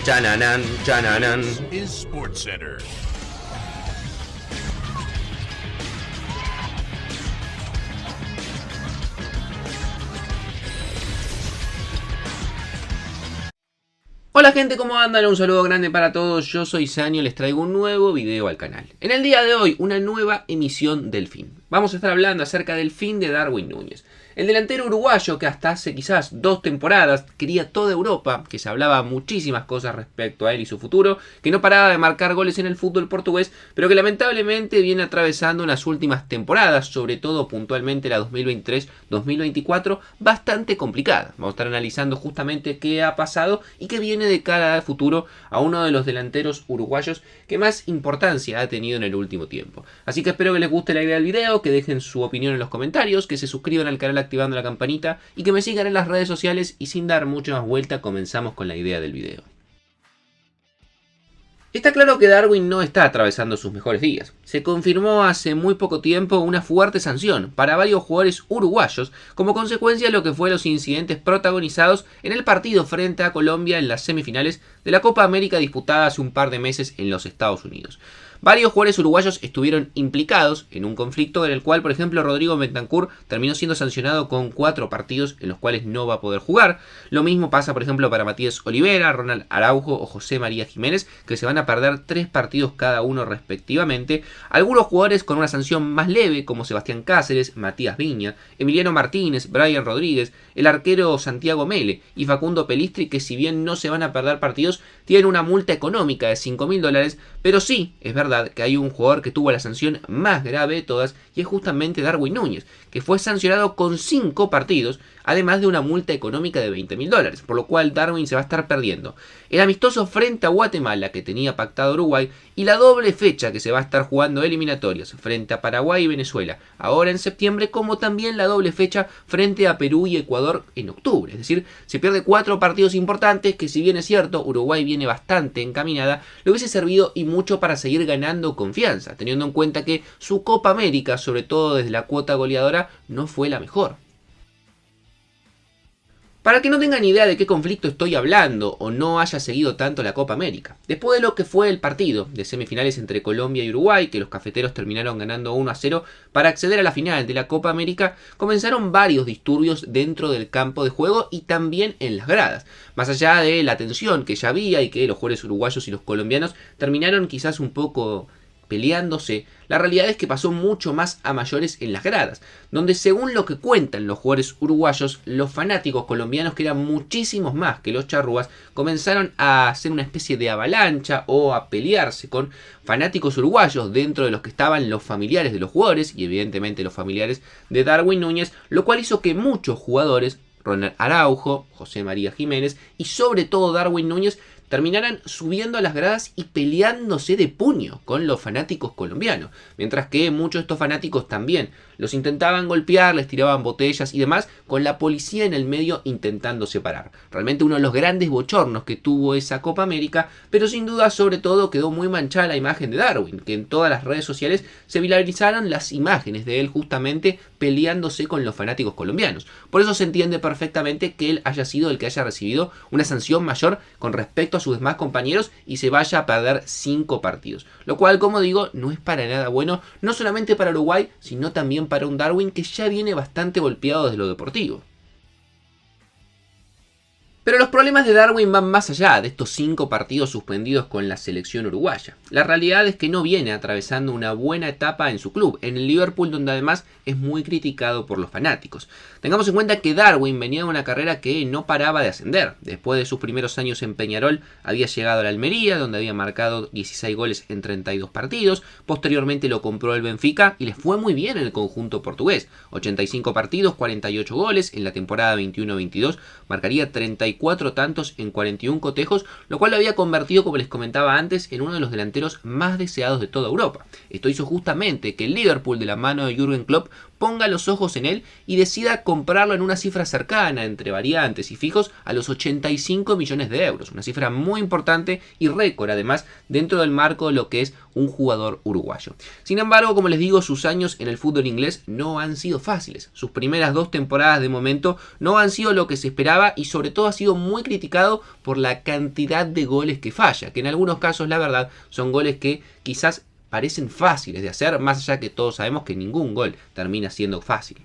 Chananan, chananan. Is SportsCenter. Hola gente, ¿cómo andan? Un saludo grande para todos, yo soy Sanio y les traigo un nuevo video al canal. En el día de hoy, una nueva emisión del fin. Vamos a estar hablando acerca del fin de Darwin Núñez. El delantero uruguayo que hasta hace quizás 2 temporadas quería toda Europa, que se hablaba muchísimas cosas respecto a él y su futuro, que no paraba de marcar goles en el fútbol portugués, pero que lamentablemente viene atravesando unas últimas temporadas, sobre todo puntualmente la 2023-2024, bastante complicada. Vamos a estar analizando justamente qué ha pasado y qué viene de cara al futuro a uno de los delanteros uruguayos que más importancia ha tenido en el último tiempo. Así que espero que les guste la idea del video, que dejen su opinión en los comentarios, que se suscriban al canal activando la campanita y que me sigan en las redes sociales, y sin dar mucha más vuelta comenzamos con la idea del video. Está claro que Darwin no está atravesando sus mejores días. Se confirmó hace muy poco tiempo una fuerte sanción para varios jugadores uruguayos como consecuencia de lo que fue los incidentes protagonizados en el partido frente a Colombia en las semifinales de la Copa América disputada hace un par de meses en los Estados Unidos. Varios jugadores uruguayos estuvieron implicados en un conflicto en el cual, por ejemplo, Rodrigo Bentancur terminó siendo sancionado con 4 partidos en los cuales no va a poder jugar. Lo mismo pasa, por ejemplo, para Matías Olivera, Ronald Araujo o José María Jiménez, que se van a perder 3 partidos cada uno respectivamente. Algunos jugadores con una sanción más leve, como Sebastián Cáceres, Matías Viña, Emiliano Martínez, Brian Rodríguez, el arquero Santiago Mele y Facundo Pelistri, que si bien no se van a perder partidos, tienen una multa económica de $5.000, pero sí, es verdad que hay un jugador que tuvo la sanción más grave de todas y es justamente Darwin Núñez, que fue sancionado con 5 partidos, además de una multa económica de $20.000, por lo cual Darwin se va a estar perdiendo el amistoso frente a Guatemala que tenía pactado Uruguay y la doble fecha que se va a estar jugando eliminatorias frente a Paraguay y Venezuela ahora en septiembre, como también la doble fecha frente a Perú y Ecuador en octubre. Es decir, se pierde 4 partidos importantes que, si bien es cierto, Uruguay viene bastante encaminada, le hubiese servido y mucho para seguir ganando confianza, teniendo en cuenta que su Copa América, sobre todo desde la cuota goleadora, no fue la mejor. Para que no tengan idea de qué conflicto estoy hablando o no haya seguido tanto la Copa América, después de lo que fue el partido de semifinales entre Colombia y Uruguay, que los cafeteros terminaron ganando 1-0 para acceder a la final de la Copa América, comenzaron varios disturbios dentro del campo de juego y también en las gradas. Más allá de la tensión que ya había y que los jugadores uruguayos y los colombianos terminaron quizás un poco peleándose, la realidad es que pasó mucho más a mayores en las gradas, donde, según lo que cuentan los jugadores uruguayos, los fanáticos colombianos, que eran muchísimos más que los charrúas, comenzaron a hacer una especie de avalancha o a pelearse con fanáticos uruguayos, dentro de los que estaban los familiares de los jugadores y evidentemente los familiares de Darwin Núñez, lo cual hizo que muchos jugadores, Ronald Araujo, José María Jiménez y sobre todo Darwin Núñez, terminaran subiendo a las gradas y peleándose de puño con los fanáticos colombianos, mientras que muchos de estos fanáticos también los intentaban golpear, les tiraban botellas y demás, con la policía en el medio intentando separar. Realmente uno de los grandes bochornos que tuvo esa Copa América, pero sin duda sobre todo quedó muy manchada la imagen de Darwin, que en todas las redes sociales se viralizaron las imágenes de él justamente peleándose con los fanáticos colombianos. Por eso se entiende perfectamente que él haya sido el que haya recibido una sanción mayor con respecto a sus demás compañeros y se vaya a perder 5 partidos. Lo cual, como digo, no es para nada bueno, no solamente para Uruguay, sino también para un Darwin que ya viene bastante golpeado desde lo deportivo. Pero los problemas de Darwin van más allá de estos 5 partidos suspendidos con la selección uruguaya. La realidad es que no viene atravesando una buena etapa en su club, en el Liverpool, donde además es muy criticado por los fanáticos. Tengamos en cuenta que Darwin venía de una carrera que no paraba de ascender. Después de sus primeros años en Peñarol había llegado a la Almería, donde había marcado 16 goles en 32 partidos. Posteriormente lo compró el Benfica y le fue muy bien en el conjunto portugués. 85 partidos, 48 goles. En la temporada 21-22 marcaría 34 tantos en 41 cotejos, lo cual lo había convertido, como les comentaba antes, en uno de los delanteros más deseados de toda Europa. Esto hizo justamente que el Liverpool, de la mano de Jürgen Klopp, ponga los ojos en él y decida comprarlo en una cifra cercana, entre variantes y fijos, a los 85 millones de euros. Una cifra muy importante y récord, además, dentro del marco de lo que es un jugador uruguayo. Sin embargo, como les digo, sus años en el fútbol inglés no han sido fáciles. Sus primeras 2 temporadas de momento no han sido lo que se esperaba y sobre todo ha sido sido muy criticado por la cantidad de goles que falla, que en algunos casos la verdad son goles que quizás parecen fáciles de hacer, más allá que todos sabemos que ningún gol termina siendo fácil.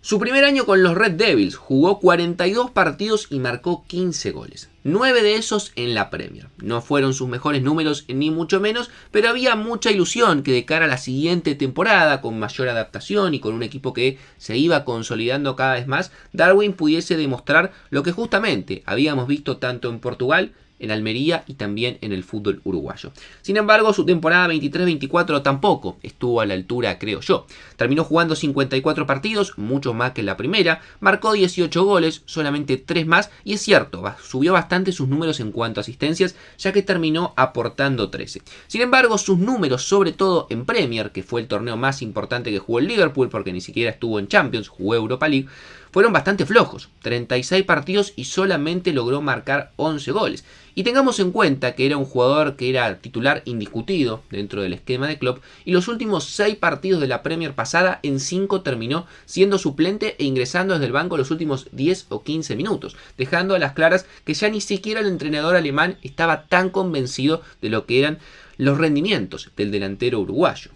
Su primer año con los Red Devils jugó 42 partidos y marcó 15 goles. 9 de esos en la Premier. No fueron sus mejores números ni mucho menos, pero había mucha ilusión que de cara a la siguiente temporada, con mayor adaptación y con un equipo que se iba consolidando cada vez más, Darwin pudiese demostrar lo que justamente habíamos visto tanto en Portugal, en Almería y también en el fútbol uruguayo. Sin embargo, su temporada 23-24 tampoco estuvo a la altura, creo yo. Terminó jugando 54 partidos, mucho más que la primera, marcó 18 goles, solamente 3 más, y es cierto, subió bastante sus números en cuanto a asistencias, ya que terminó aportando 13. Sin embargo, sus números, sobre todo en Premier, que fue el torneo más importante que jugó el Liverpool, porque ni siquiera estuvo en Champions, jugó Europa League, fueron bastante flojos, 36 partidos y solamente logró marcar 11 goles. Y tengamos en cuenta que era un jugador que era titular indiscutido dentro del esquema de Klopp, y los últimos 6 partidos de la Premier pasada, en 5 terminó siendo suplente e ingresando desde el banco los últimos 10 o 15 minutos, dejando a las claras que ya ni siquiera el entrenador alemán estaba tan convencido de lo que eran los rendimientos del delantero uruguayo.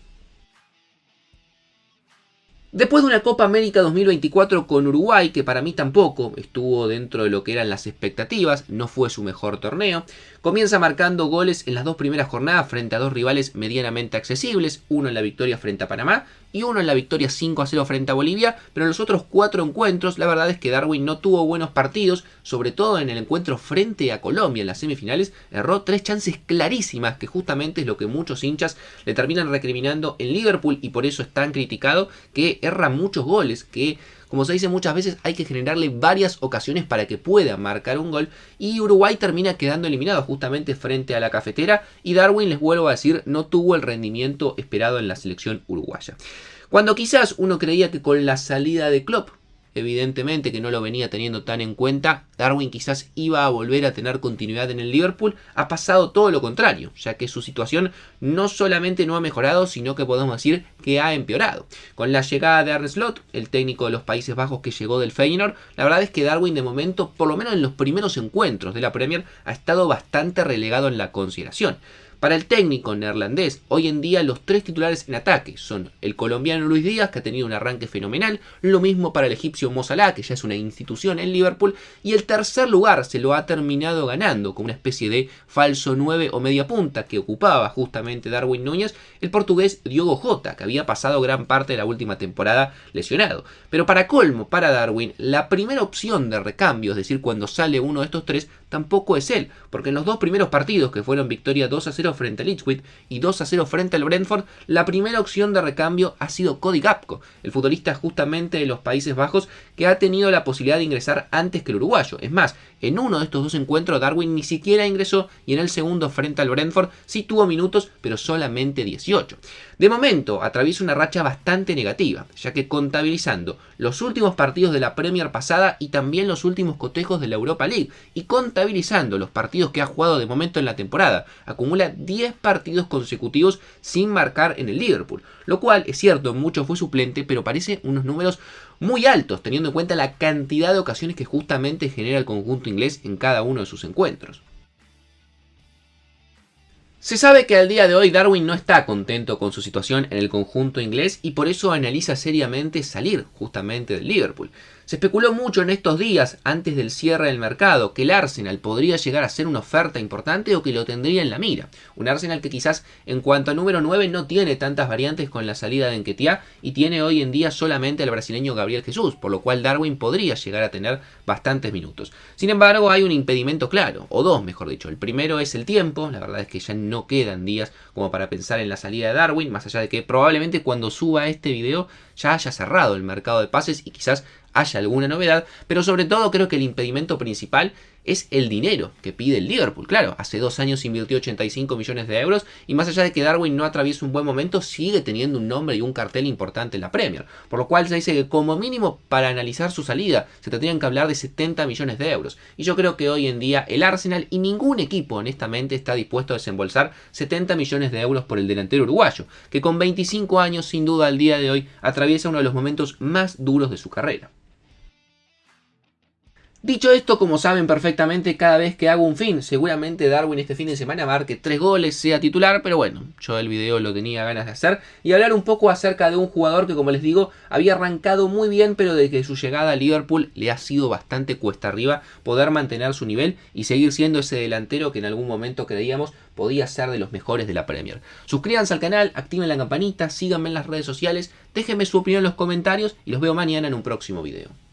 Después de una Copa América 2024 con Uruguay, que para mí tampoco estuvo dentro de lo que eran las expectativas, no fue su mejor torneo, comienza marcando goles en las 2 primeras jornadas frente a 2 rivales medianamente accesibles, uno en la victoria frente a Panamá y uno en la victoria 5-0 frente a Bolivia, pero en los otros 4 encuentros la verdad es que Darwin no tuvo buenos partidos, sobre todo en el encuentro frente a Colombia en las semifinales, erró 3 chances clarísimas, que justamente es lo que muchos hinchas le terminan recriminando en Liverpool, y por eso es tan criticado, que erra muchos goles, que como se dice muchas veces hay que generarle varias ocasiones para que pueda marcar un gol, y Uruguay termina quedando eliminado justamente frente a la Cafetera, y Darwin, les vuelvo a decir, no tuvo el rendimiento esperado en la selección uruguaya. Cuando quizás uno creía que con la salida de Klopp, evidentemente que no lo venía teniendo tan en cuenta, Darwin quizás iba a volver a tener continuidad en el Liverpool, ha pasado todo lo contrario, ya que su situación no solamente no ha mejorado, sino que podemos decir que ha empeorado. Con la llegada de Arne Slot, el técnico de los Países Bajos que llegó del Feyenoord, la verdad es que Darwin de momento, por lo menos en los primeros encuentros de la Premier, ha estado bastante relegado en la consideración. Para el técnico neerlandés, hoy en día los 3 titulares en ataque son el colombiano Luis Díaz, que ha tenido un arranque fenomenal, lo mismo para el egipcio Mo Salah, que ya es una institución en Liverpool, y el tercer lugar se lo ha terminado ganando con una especie de falso 9 o media punta que ocupaba justamente Darwin Núñez, el portugués Diogo Jota, que había pasado gran parte de la última temporada lesionado. Pero para colmo, para Darwin, la primera opción de recambio, es decir, cuando sale uno de estos 3, tampoco es él, porque en los 2 primeros partidos, que fueron victoria 2-0 frente al Ipswich y 2-0 frente al Brentford, la primera opción de recambio ha sido Cody Gakpo, el futbolista justamente de los Países Bajos, que ha tenido la posibilidad de ingresar antes que el uruguayo. Es más, en uno de estos 2 encuentros Darwin ni siquiera ingresó, y en el segundo frente al Brentford sí tuvo minutos, pero solamente 18. De momento atraviesa una racha bastante negativa, ya que contabilizando los últimos partidos de la Premier pasada y también los últimos cotejos de la Europa League, y contabilizando los partidos que ha jugado de momento en la temporada, acumula 10 partidos consecutivos sin marcar en el Liverpool, lo cual es cierto, mucho fue suplente, pero parece unos números muy altos teniendo en cuenta la cantidad de ocasiones que justamente genera el conjunto inglés en cada uno de sus encuentros. Se sabe que al día de hoy Darwin no está contento con su situación en el conjunto inglés, y por eso analiza seriamente salir justamente del Liverpool. Se especuló mucho en estos días, antes del cierre del mercado, que el Arsenal podría llegar a ser una oferta importante o que lo tendría en la mira. Un Arsenal que quizás en cuanto a número 9 no tiene tantas variantes con la salida de Nketiah, y tiene hoy en día solamente al brasileño Gabriel Jesús, por lo cual Darwin podría llegar a tener bastantes minutos. Sin embargo, hay un impedimento claro, o 2 mejor dicho. El primero es el tiempo, la verdad es que ya no quedan días como para pensar en la salida de Darwin, más allá de que probablemente cuando suba este video ya haya cerrado el mercado de pases y quizás haya alguna novedad, pero sobre todo creo que el impedimento principal es el dinero que pide el Liverpool. Claro, hace 2 años invirtió 85 millones de euros, y más allá de que Darwin no atraviesa un buen momento, sigue teniendo un nombre y un cartel importante en la Premier, por lo cual se dice que como mínimo para analizar su salida se tendrían que hablar de 70 millones de euros, y yo creo que hoy en día el Arsenal y ningún equipo honestamente está dispuesto a desembolsar 70 millones de euros por el delantero uruguayo, que con 25 años sin duda al día de hoy atraviesa uno de los momentos más duros de su carrera. Dicho esto, como saben perfectamente, cada vez que hago un fin, seguramente Darwin este fin de semana marque 3 goles, sea titular, pero bueno, yo el video lo tenía ganas de hacer, y hablar un poco acerca de un jugador que, como les digo, había arrancado muy bien, pero desde su llegada a Liverpool le ha sido bastante cuesta arriba poder mantener su nivel y seguir siendo ese delantero que en algún momento creíamos podía ser de los mejores de la Premier. Suscríbanse al canal, activen la campanita, síganme en las redes sociales, déjenme su opinión en los comentarios y los veo mañana en un próximo video.